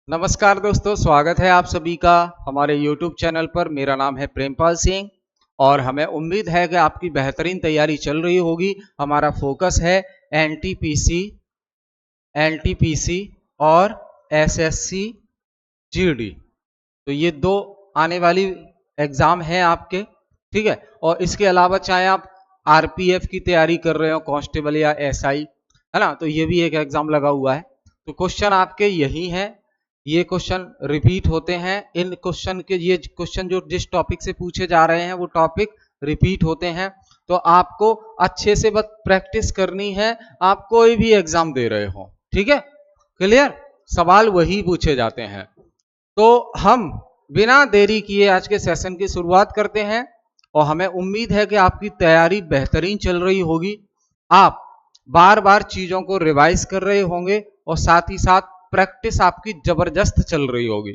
नमस्कार दोस्तों, स्वागत है आप सभी का हमारे YouTube चैनल पर। मेरा नाम है प्रेमपाल सिंह और हमें उम्मीद है कि आपकी बेहतरीन तैयारी चल रही होगी। हमारा फोकस है एनटीपीसी और एसएससी जीडी। तो ये दो आने वाली एग्जाम हैं आपके, ठीक है। और इसके अलावा चाहे आप आरपीएफ की तैयारी कर रहे हो, कांस्टेबल या एसआई, है ना, तो ये भी एक एग्जाम लगा हुआ है। तो क्वेश्चन आपके यही हैं, ये क्वेश्चन रिपीट होते हैं। इन क्वेश्चन के ये क्वेश्चन जो जिस टॉपिक से पूछे जा रहे हैं वो टॉपिक रिपीट होते हैं। तो आपको अच्छे से बस प्रैक्टिस करनी है, आप कोई भी एग्जाम दे रहे हो, ठीक है। क्लियर, सवाल वही पूछे जाते हैं। तो हम बिना देरी किए आज के सेशन की शुरुआत करते हैं और हमें उम्मीद है कि आपकी तैयारी बेहतरीन चल रही होगी। आप बार बार चीजों को रिवाइज कर रहे होंगे और साथ ही साथ प्रैक्टिस आपकी जबरदस्त चल रही होगी।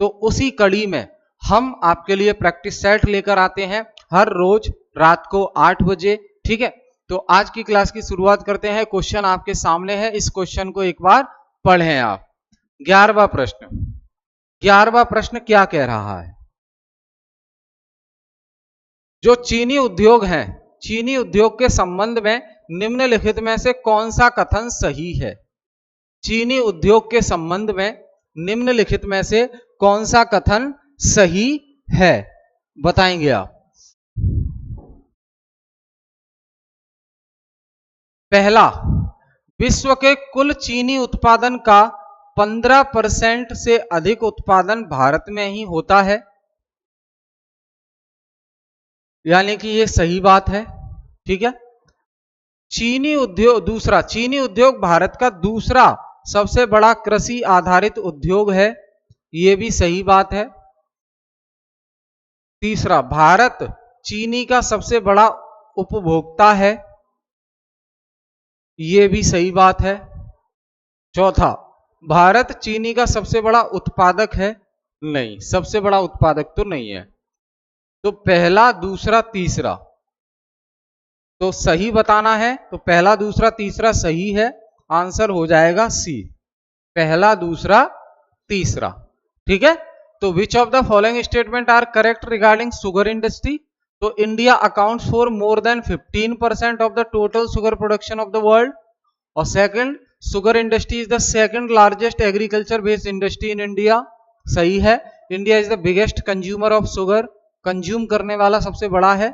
तो उसी कड़ी में हम आपके लिए प्रैक्टिस सेट लेकर आते हैं हर रोज रात को 8 बजे, ठीक है। तो आज की क्लास की शुरुआत करते हैं। क्वेश्चन आपके सामने है, इस क्वेश्चन को एक बार पढ़ें आप। 11वां प्रश्न क्या कह रहा है? जो चीनी उद्योग है, चीनी उद्योग के संबंध में निम्नलिखित में से कौन सा कथन सही है? चीनी उद्योग के संबंध में निम्नलिखित में से कौन सा कथन सही है, बताएंगे आप। पहला, विश्व के कुल चीनी उत्पादन का 15% से अधिक उत्पादन भारत में ही होता है, यानी कि ये सही बात है, ठीक है। चीनी उद्योग, दूसरा, चीनी उद्योग भारत का दूसरा सबसे बड़ा कृषि आधारित उद्योग है, ये भी सही बात है। तीसरा, भारत चीनी का सबसे बड़ा उपभोक्ता है, ये भी सही बात है। चौथा, भारत चीनी का सबसे बड़ा उत्पादक है, नहीं, सबसे बड़ा उत्पादक तो नहीं है। तो पहला, दूसरा, तीसरा तो सही बताना है, तो पहला, दूसरा, तीसरा सही है। आंसर हो जाएगा सी, पहला, दूसरा, तीसरा, ठीक है। तो which of the following statement are correct regarding sugar industry? तो India accounts for more than 15% of the total sugar production of the world. और second, sugar industry is the second largest agriculture based industry in India, सही है। India is the biggest consumer of sugar, consume करने वाला सबसे बड़ा है।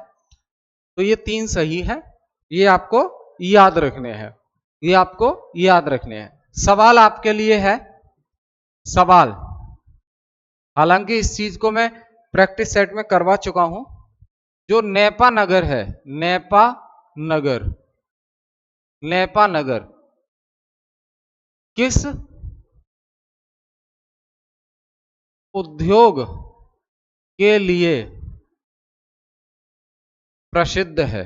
तो ये तीन सही है, ये आपको याद रखने हैं, ये आपको याद रखने हैं। सवाल आपके लिए है, सवाल, हालांकि इस चीज को मैं प्रैक्टिस सेट में करवा चुका हूं। जो नेपा नगर है, नेपा नगर, नेपा नगर किस उद्योग के लिए प्रसिद्ध है?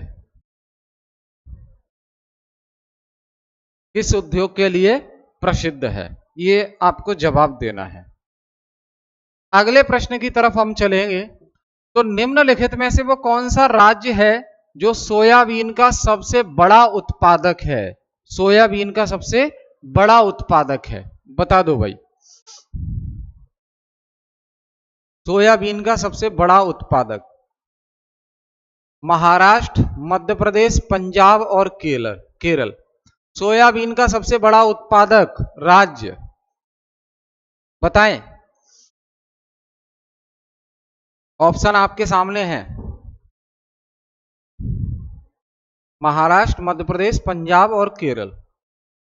किस उद्योग के लिए प्रसिद्ध है, ये आपको जवाब देना है। अगले प्रश्न की तरफ हम चलेंगे। तो निम्नलिखित में से वो कौन सा राज्य है जो सोयाबीन का सबसे बड़ा उत्पादक है? सोयाबीन का सबसे बड़ा उत्पादक है, बता दो भाई। सोयाबीन का सबसे बड़ा उत्पादक, महाराष्ट्र, मध्य प्रदेश, पंजाब और केरल। सोयाबीन का सबसे बड़ा उत्पादक राज्य बताएं। ऑप्शन आपके सामने हैं, महाराष्ट्र, मध्य प्रदेश, पंजाब और केरल।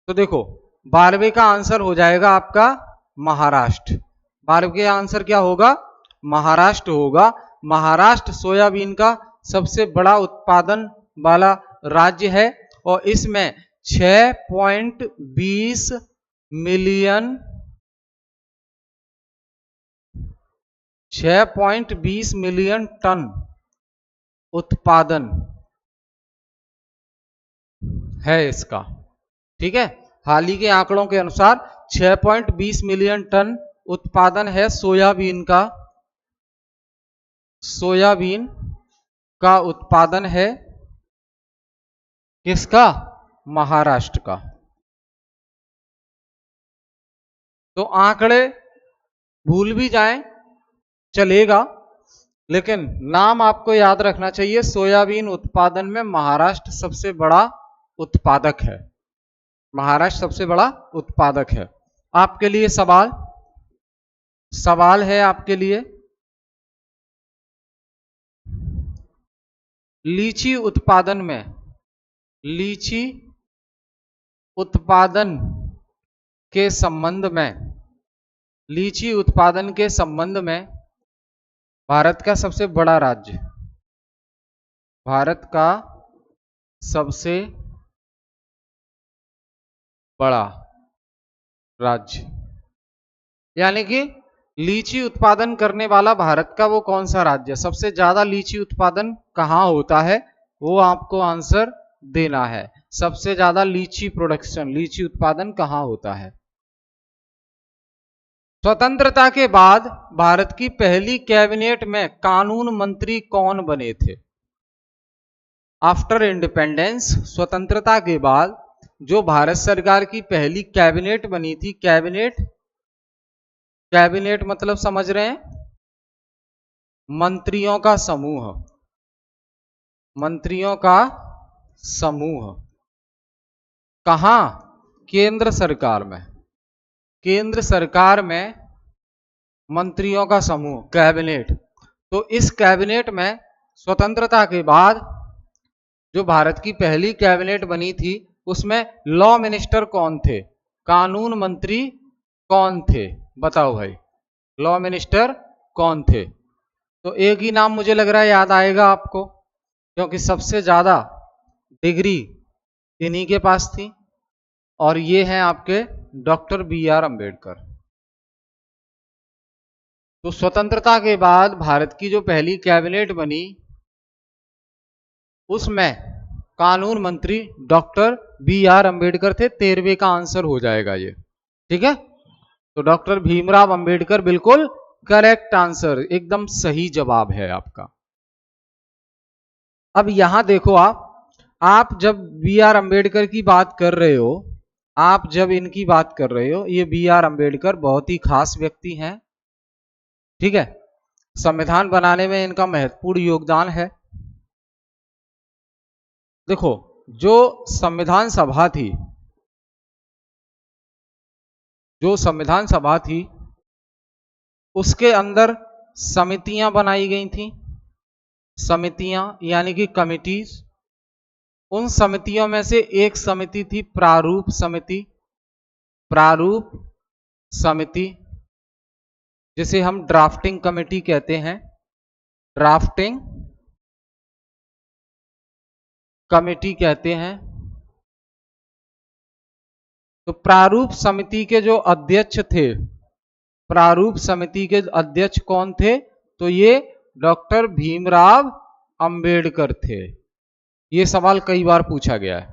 तो देखो, 12वें का आंसर हो जाएगा आपका महाराष्ट्र। 12वें का आंसर क्या होगा? महाराष्ट्र होगा। महाराष्ट्र सोयाबीन का सबसे बड़ा उत्पादन वाला राज्य है और इसमें 6.20 मिलियन टन उत्पादन है इसका, ठीक है। हाल ही के आंकड़ों के अनुसार 6.20 मिलियन टन उत्पादन है सोयाबीन का। सोयाबीन का उत्पादन है किसका? महाराष्ट्र का। तो आंकड़े भूल भी जाएं चलेगा, लेकिन नाम आपको याद रखना चाहिए। सोयाबीन उत्पादन में महाराष्ट्र सबसे बड़ा उत्पादक है। महाराष्ट्र सबसे बड़ा उत्पादक है। आपके लिए सवाल है आपके लिए, लीची उत्पादन के संबंध में लीची उत्पादन के संबंध में भारत का सबसे बड़ा राज्य, भारत का सबसे बड़ा राज्य, यानी कि लीची उत्पादन करने वाला भारत का वो कौन सा राज्य, सबसे ज्यादा लीची उत्पादन कहां होता है, वो आपको आंसर देना है। सबसे ज्यादा लीची उत्पादन कहां होता है। स्वतंत्रता के बाद भारत की पहली कैबिनेट में कानून मंत्री कौन बने थे। आफ्टर इंडिपेंडेंस, स्वतंत्रता के बाद जो भारत सरकार की पहली कैबिनेट बनी थी, कैबिनेट मतलब समझ रहे हैं, मंत्रियों का समूह कहां, केंद्र सरकार में मंत्रियों का समूह, कैबिनेट। तो इस कैबिनेट में स्वतंत्रता के बाद जो भारत की पहली कैबिनेट बनी थी, उसमें लॉ मिनिस्टर कौन थे, कानून मंत्री कौन थे, बताओ भाई, लॉ मिनिस्टर कौन थे। तो एक ही नाम मुझे लग रहा है याद आएगा आपको, क्योंकि सबसे ज्यादा डिग्री इन्हीं के पास थी, और ये हैं आपके डॉक्टर बी.आर. अम्बेडकर। तो स्वतंत्रता के बाद भारत की जो पहली कैबिनेट बनी, उसमें कानून मंत्री डॉक्टर बी.आर. अम्बेडकर थे। 13वें का आंसर हो जाएगा ये, ठीक है। तो डॉक्टर भीमराव अंबेडकर बिल्कुल करेक्ट आंसर, एकदम सही जवाब है आपका। अब यहां देखो, आप जब बी.आर. अम्बेडकर की बात कर रहे हो, ये बी.आर. अम्बेडकर बहुत ही खास व्यक्ति हैं, ठीक है। संविधान बनाने में इनका महत्वपूर्ण योगदान है। देखो, जो संविधान सभा थी उसके अंदर समितियां बनाई गई थी, समितियां यानी कि कमिटीज। उन समितियों में से एक समिति थी प्रारूप समिति, जिसे हम ड्राफ्टिंग कमेटी कहते हैं, ड्राफ्टिंग कमेटी कहते हैं। तो प्रारूप समिति के जो अध्यक्ष थे, कौन थे, तो ये डॉक्टर भीमराव अंबेडकर थे। ये सवाल कई बार पूछा गया है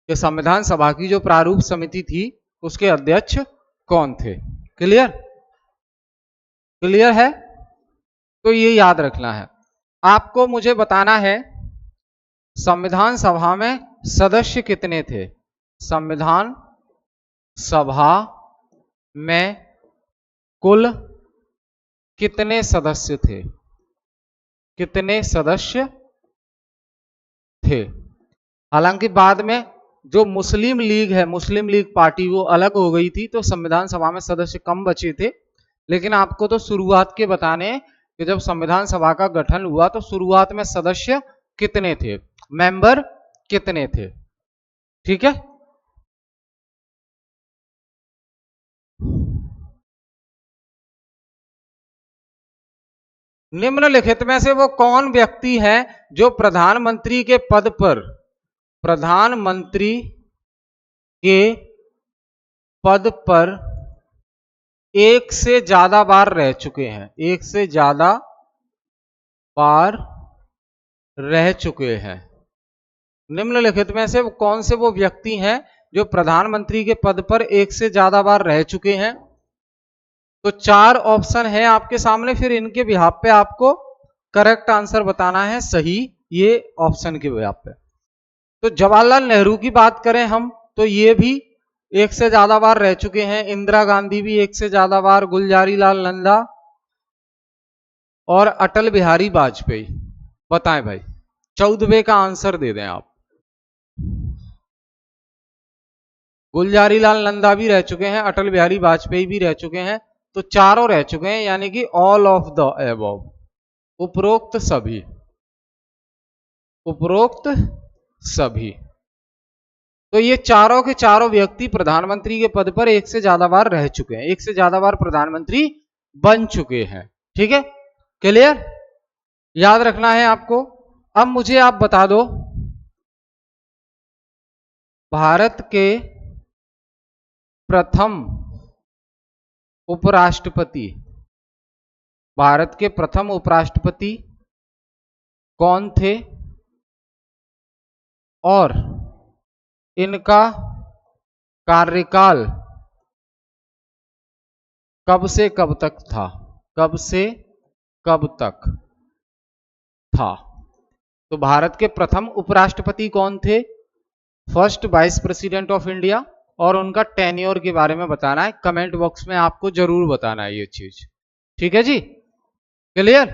कि संविधान सभा की जो प्रारूप समिति थी उसके अध्यक्ष कौन थे। क्लियर है। तो ये याद रखना है आपको। मुझे बताना है संविधान सभा में सदस्य कितने थे, संविधान सभा में कुल कितने सदस्य थे। हालांकि बाद में जो मुस्लिम लीग पार्टी वो अलग हो गई थी, तो संविधान सभा में सदस्य कम बचे थे। लेकिन आपको तो शुरुआत के बताने कि जब संविधान सभा का गठन हुआ तो शुरुआत में सदस्य कितने थे, मेंबर कितने थे, ठीक है। निम्नलिखित में से वो कौन व्यक्ति है जो प्रधानमंत्री के पद पर एक से ज्यादा बार रह चुके हैं। निम्नलिखित में से कौन से वो व्यक्ति हैं जो प्रधानमंत्री के पद पर एक से ज्यादा बार रह चुके हैं। तो 4 ऑप्शन है आपके सामने, फिर इनके बिहाफ पे आपको करेक्ट आंसर बताना है, सही, ये ऑप्शन के बिहाफ पे। तो जवाहरलाल नेहरू की बात करें हम, तो ये भी एक से ज्यादा बार रह चुके हैं, इंदिरा गांधी भी एक से ज्यादा बार, गुलजारी लाल नंदा और अटल बिहारी वाजपेयी। बताएं भाई, 14वें का आंसर दे दें आप। गुलजारी लाल नंदा भी रह चुके हैं, अटल बिहारी वाजपेयी भी रह चुके हैं, तो चारों रह चुके हैं, यानी कि ऑल ऑफ द एबव, उपरोक्त सभी, उपरोक्त सभी। तो ये चारों के चारों व्यक्ति प्रधानमंत्री के पद पर एक से ज्यादा बार रह चुके हैं, एक से ज्यादा बार प्रधानमंत्री बन चुके हैं। ठीक है, क्लियर, याद रखना है आपको। अब मुझे आप बता दो, भारत के प्रथम उपराष्ट्रपति, भारत के प्रथम उपराष्ट्रपति कौन थे और इनका कार्यकाल कब से कब तक था, कब से कब तक था? तो भारत के प्रथम उपराष्ट्रपति कौन थे? First vice president of India, और उनका टेन्योर के बारे में बताना है, कमेंट बॉक्स में आपको जरूर बताना है ये चीज। ठीक है जी, क्लियर।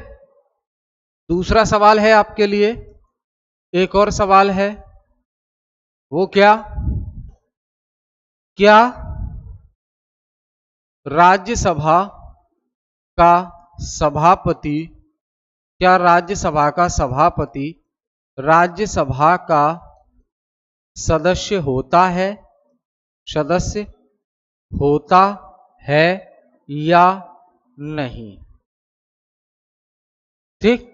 दूसरा सवाल है आपके लिए, एक और सवाल है, वो क्या, क्या राज्यसभा का सभापति, क्या राज्यसभा का सभापति राज्यसभा का सदस्य होता है, सदस्य होता है या नहीं? ठीक,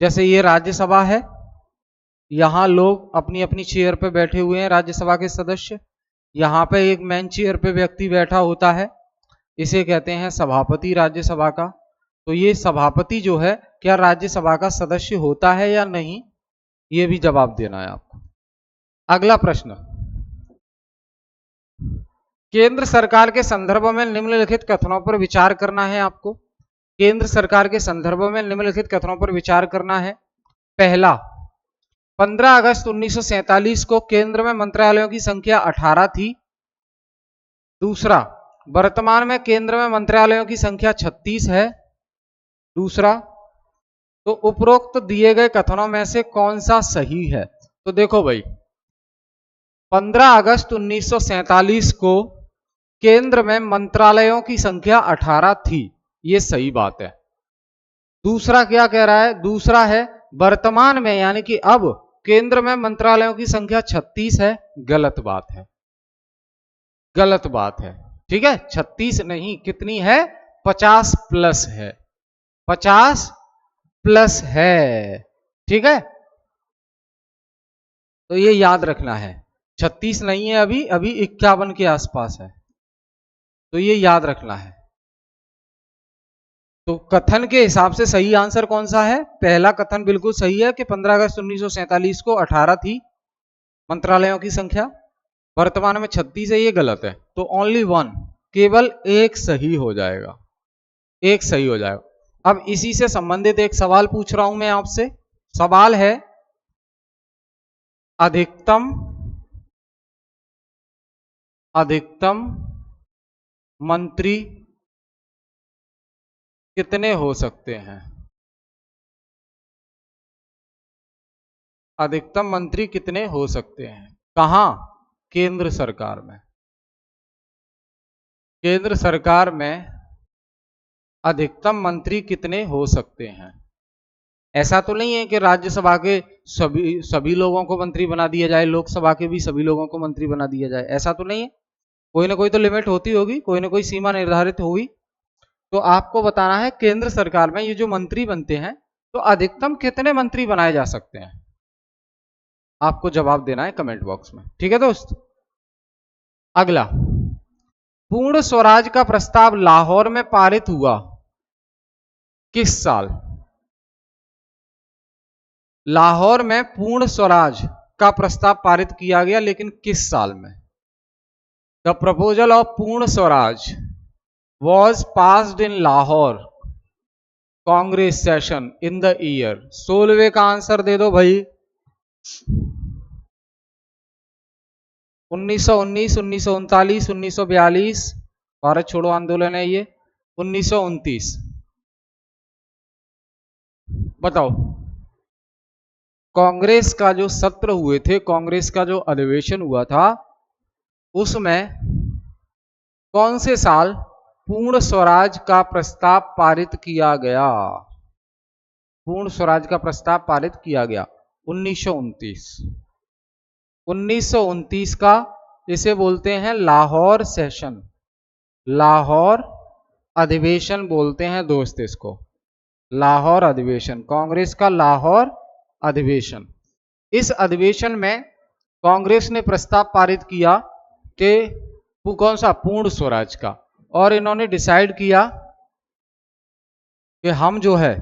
जैसे ये राज्यसभा है, यहां लोग अपनी अपनी चेयर पे बैठे हुए हैं, राज्यसभा के सदस्य, यहां पे एक मेन चेयर पे व्यक्ति बैठा होता है, इसे कहते हैं सभापति राज्यसभा का। तो ये सभापति जो है, क्या राज्यसभा का सदस्य होता है या नहीं, ये भी जवाब देना है आपको। अगला प्रश्न, केंद्र सरकार के संदर्भ में निम्नलिखित कथनों पर विचार करना है आपको। केंद्र सरकार के संदर्भ में निम्नलिखित कथनों पर विचार करना है। पहला, 15 अगस्त 1947 को केंद्र में मंत्रालयों की संख्या 18 थी। दूसरा, वर्तमान में केंद्र में मंत्रालयों की संख्या 36 है। दूसरा, तो उपरोक्त दिए गए कथनों में से कौन सा सही है? तो देखो भाई, 15 अगस्त 1947 को केंद्र में मंत्रालयों की संख्या 18 थी, ये सही बात है। दूसरा क्या कह रहा है? दूसरा है वर्तमान में, यानी कि अब केंद्र में मंत्रालयों की संख्या 36 है, गलत बात है, गलत बात है। ठीक है, 36 नहीं, कितनी है? 50 प्लस है, 50 प्लस है। ठीक है, तो ये याद रखना है, 36 नहीं है, अभी अभी 51 के आसपास है, तो ये याद रखना है। तो कथन के हिसाब से सही आंसर कौन सा है? पहला कथन बिल्कुल सही है कि 15 अगस्त 1947 को 18 थी मंत्रालयों की संख्या, वर्तमान में 36 है, ये गलत है। तो ओनली वन, केवल एक सही हो जाएगा, एक सही हो जाएगा। अब इसी से संबंधित एक सवाल पूछ रहा हूं मैं आपसे। सवाल है, अधिकतम मंत्री कितने हो सकते हैं? अधिकतम मंत्री कितने हो सकते हैं? कहां? केंद्र सरकार में। केंद्र सरकार में अधिकतम मंत्री कितने हो सकते हैं? ऐसा तो नहीं है कि राज्यसभा के सभी लोगों को मंत्री बना दिया जाए, लोकसभा के भी सभी लोगों को मंत्री बना दिया जाए, ऐसा तो नहीं है। कोई ना कोई तो लिमिट होती होगी, कोई ना कोई सीमा निर्धारित होगी। तो आपको बताना है केंद्र सरकार में ये जो मंत्री बनते हैं, तो अधिकतम कितने मंत्री बनाए जा सकते हैं, आपको जवाब देना है कमेंट बॉक्स में। ठीक है दोस्त। अगला, पूर्ण स्वराज का प्रस्ताव लाहौर में पारित हुआ किस साल? लाहौर में पूर्ण स्वराज का प्रस्ताव पारित किया गया, लेकिन किस साल में? The proposal of Purna Swaraj was passed in Lahore Congress session in the year. 16वें का आंसर दे दो भाई, 1919, 1939, 1942, भारत छोड़ो आंदोलन है ये, 1929। बताओ कांग्रेस का जो सत्र हुए थे, कांग्रेस का जो अधिवेशन हुआ था, उसमें कौन से साल पूर्ण स्वराज का प्रस्ताव पारित किया गया? पूर्ण स्वराज का प्रस्ताव पारित किया गया 1929। 1929 का इसे बोलते हैं लाहौर सेशन, लाहौर अधिवेशन बोलते हैं दोस्त इसको, लाहौर अधिवेशन, कांग्रेस का लाहौर अधिवेशन। इस अधिवेशन में कांग्रेस ने प्रस्ताव पारित किया कि कौन सा? पूर्ण स्वराज का, और इन्होंने डिसाइड किया कि हम जो है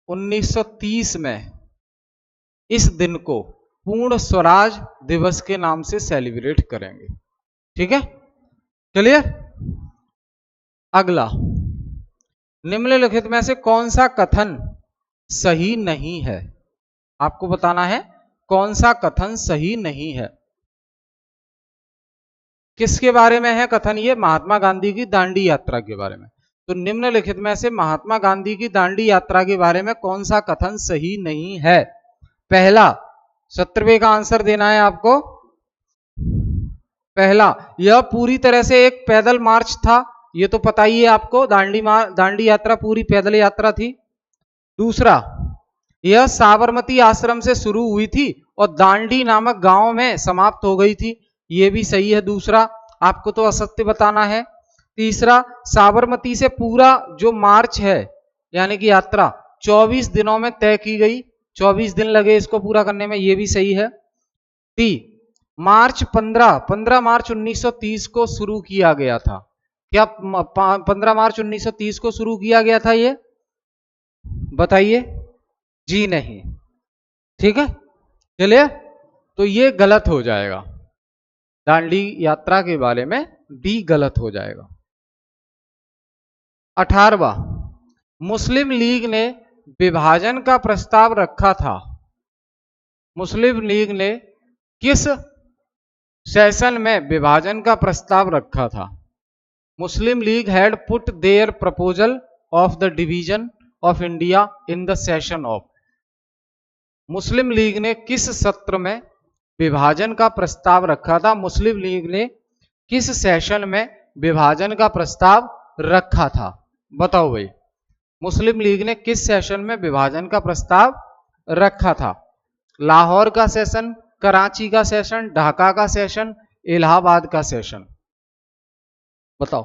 1930 में इस दिन को पूर्ण स्वराज दिवस के नाम से सेलिब्रेट करेंगे। ठीक है, क्लियर? अगला, निम्नलिखित में से कौन सा कथन सही नहीं है? आपको बताना है कौन सा कथन सही नहीं है। किसके बारे में है कथन? ये महात्मा गांधी की दांडी यात्रा के बारे में। तो निम्नलिखित में से महात्मा गांधी की दांडी यात्रा के बारे में कौन सा कथन सही नहीं है? पहला, 70वें का आंसर देना है आपको। पहला, यह पूरी तरह से एक पैदल मार्च था, ये तो पता ही है आपको, दांडी यात्रा पूरी पैदल यात्रा थी। दूसरा, यह साबरमती आश्रम से शुरू हुई थी और दांडी नामक गांव में समाप्त हो गई थी, ये भी सही है दूसरा, आपको तो असत्य बताना है। तीसरा, साबरमती से पूरा जो मार्च है यानी कि यात्रा 24 दिनों में तय की गई, 24 दिन लगे इसको पूरा करने में, ये भी सही है। मार्च 15 मार्च 1930 को शुरू किया गया था। क्या 15 मार्च 1930 को शुरू किया गया था ये? बताइए। जी नहीं। ठीक है, चलिए, तो ये गलत हो जाएगा, दांडी यात्रा के बारे में डी गलत हो जाएगा। 18वां, मुस्लिम लीग ने विभाजन का प्रस्ताव रखा था। मुस्लिम लीग ने किस सेशन में विभाजन का प्रस्ताव रखा था? Muslim League had put their proposal of the division of India in the session of. Muslim League ने किस सत्र में विभाजन का प्रस्ताव रखा था? मुस्लिम लीग ने किस सेशन में विभाजन का प्रस्ताव रखा था? बताओ भाई, मुस्लिम लीग ने किस सेशन में विभाजन का प्रस्ताव रखा था? लाहौर का सेशन, कराची का सेशन, ढाका का सेशन, इलाहाबाद का सेशन? बताओ।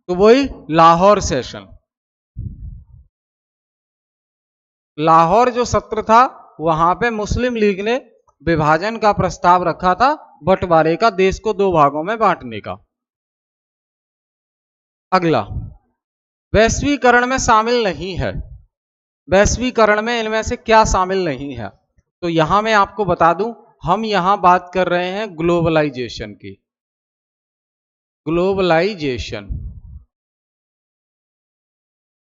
तो वही लाहौर सेशन, लाहौर जो सत्र था वहां पे मुस्लिम लीग ने विभाजन का प्रस्ताव रखा था, बंटवारे का, देश को दो भागों में बांटने का। अगला, वैश्वीकरण में शामिल नहीं है। वैश्वीकरण में इनमें से क्या शामिल नहीं है? तो यहां मैं आपको बता दूं, हम यहां बात कर रहे हैं ग्लोबलाइजेशन की। ग्लोबलाइजेशन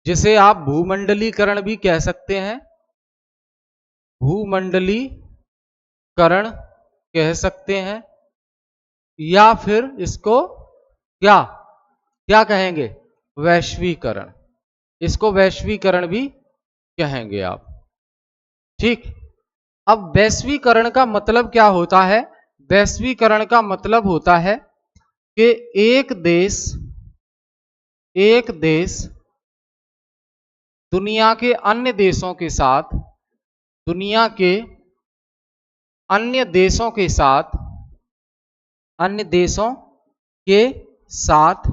जिसे आप भूमंडलीकरण भी कह सकते हैं, भूमंडलीकरण कह सकते हैं, या फिर इसको क्या क्या कहेंगे? वैश्वीकरण। इसको वैश्वीकरण भी कहेंगे आप। ठीक, अब वैश्वीकरण का मतलब क्या होता है? वैश्वीकरण का मतलब होता है कि एक देश दुनिया के अन्य देशों के साथ, दुनिया के अन्य देशों के साथ, अन्य देशों के साथ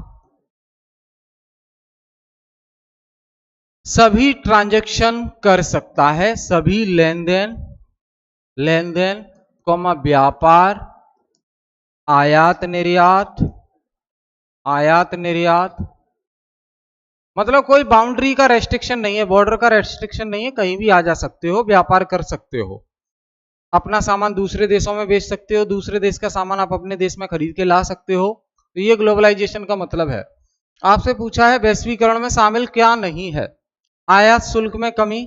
सभी ट्रांजैक्शन कर सकता है, सभी लेन देन कौमा व्यापार, आयात निर्यात, मतलब कोई बाउंड्री का रेस्ट्रिक्शन नहीं है, बॉर्डर का रेस्ट्रिक्शन नहीं है, कहीं भी आ जा सकते हो, व्यापार कर सकते हो, अपना सामान दूसरे देशों में बेच सकते हो, दूसरे देश का सामान आप अपने देश में खरीद के ला सकते हो। तो ये ग्लोबलाइजेशन का मतलब है। आपसे पूछा है वैश्वीकरण में शामिल क्या नहीं है? आयात शुल्क में कमी,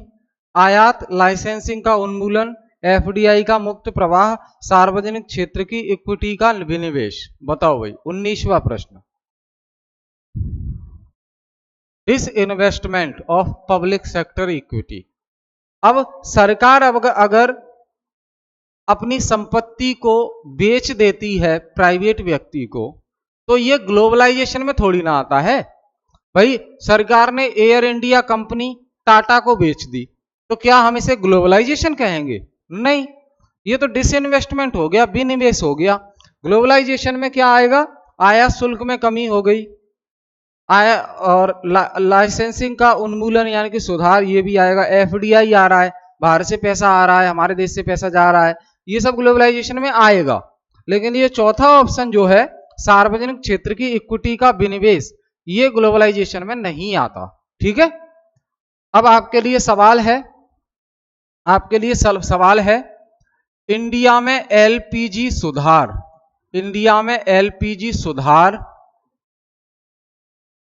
आयात लाइसेंसिंग का उन्मूलन, एफडीआई का मुक्त प्रवाह, सार्वजनिक क्षेत्र की इक्विटी का विनिवेश। बताओ भाई 19वां प्रश्न। Disinvestment of public sector equity. अब सरकार अगर अपनी संपत्ति को बेच देती है प्राइवेट व्यक्ति को, तो ये ग्लोबलाइजेशन में थोड़ी ना आता है भाई। सरकार ने एयर इंडिया कंपनी टाटा को बेच दी, तो क्या हम इसे ग्लोबलाइजेशन कहेंगे? नहीं, ये तो डिसइन्वेस्टमेंट हो गया, विनिवेश हो गया। ग्लोबलाइजेशन में क्या आएगा? आयात शुल्क में कमी हो गई, आया और लाइसेंसिंग का उन्मूलन यानी कि सुधार, ये भी आएगा। एफडीआई आ रहा है, बाहर से पैसा आ रहा है, हमारे देश से पैसा जा रहा है, ये सब ग्लोबलाइजेशन में आएगा। लेकिन ये चौथा ऑप्शन जो है सार्वजनिक क्षेत्र की इक्विटी का विनिवेश, ये ग्लोबलाइजेशन में नहीं आता। ठीक है, अब आपके लिए सवाल है, इंडिया में एलपीजी सुधार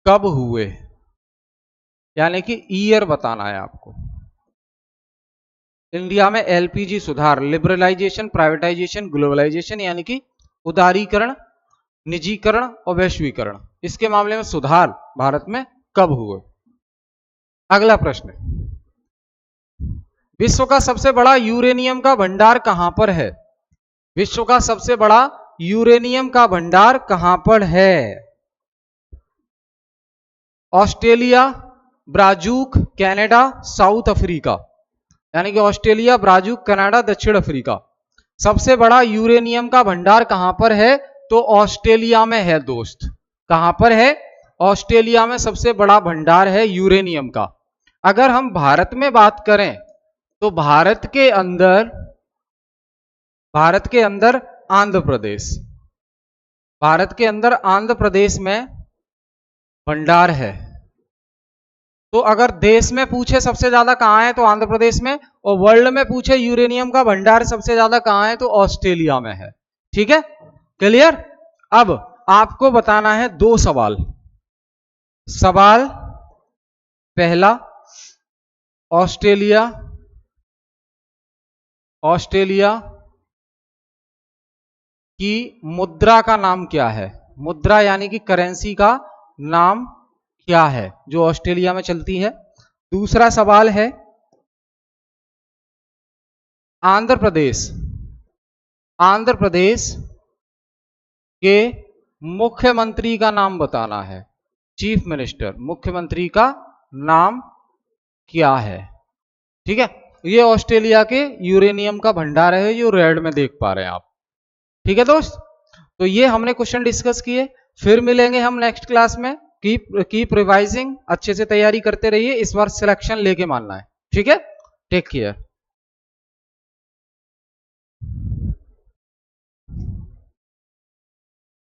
कब हुए, यानी कि ईयर बताना है आपको। इंडिया में एलपीजी सुधार, लिबरलाइजेशन, प्राइवेटाइजेशन, ग्लोबलाइजेशन यानी कि उदारीकरण, निजीकरण और वैश्वीकरण, इसके मामले में सुधार भारत में कब हुए? अगला प्रश्न, विश्व का सबसे बड़ा यूरेनियम का भंडार कहां पर है? विश्व का सबसे बड़ा यूरेनियम का भंडार कहां पर है? Australia, Brazil, Canada, south Africa, यानी कि ऑस्ट्रेलिया, ब्राजील, कनाडा, दक्षिण अफ्रीका। सबसे बड़ा यूरेनियम का भंडार कहां पर है? तो ऑस्ट्रेलिया में है दोस्त। कहां पर है? ऑस्ट्रेलिया में सबसे बड़ा भंडार है यूरेनियम का। अगर हम भारत में बात करें तो भारत के अंदर आंध्र प्रदेश में भंडार है। तो अगर देश में पूछे सबसे ज्यादा कहां है तो आंध्र प्रदेश में, और वर्ल्ड में पूछे यूरेनियम का भंडार सबसे ज्यादा कहां है तो ऑस्ट्रेलिया में है। ठीक है, क्लियर? अब आपको बताना है 2 सवाल। सवाल पहला, ऑस्ट्रेलिया की मुद्रा का नाम क्या है? मुद्रा यानी कि करेंसी का नाम क्या है जो ऑस्ट्रेलिया में चलती है? दूसरा सवाल है, आंध्र प्रदेश के मुख्यमंत्री का नाम बताना है। चीफ मिनिस्टर, मुख्यमंत्री का नाम क्या है? ठीक है, ये ऑस्ट्रेलिया के यूरेनियम का भंडार है जो रेड में देख पा रहे हैं आप। ठीक है दोस्त, तो ये हमने क्वेश्चन डिस्कस किए। फिर मिलेंगे हम नेक्स्ट क्लास में। कीप रिवाइजिंग, अच्छे से तैयारी करते रहिए, इस बार सिलेक्शन लेके मानना है। ठीक है, टेक केयर।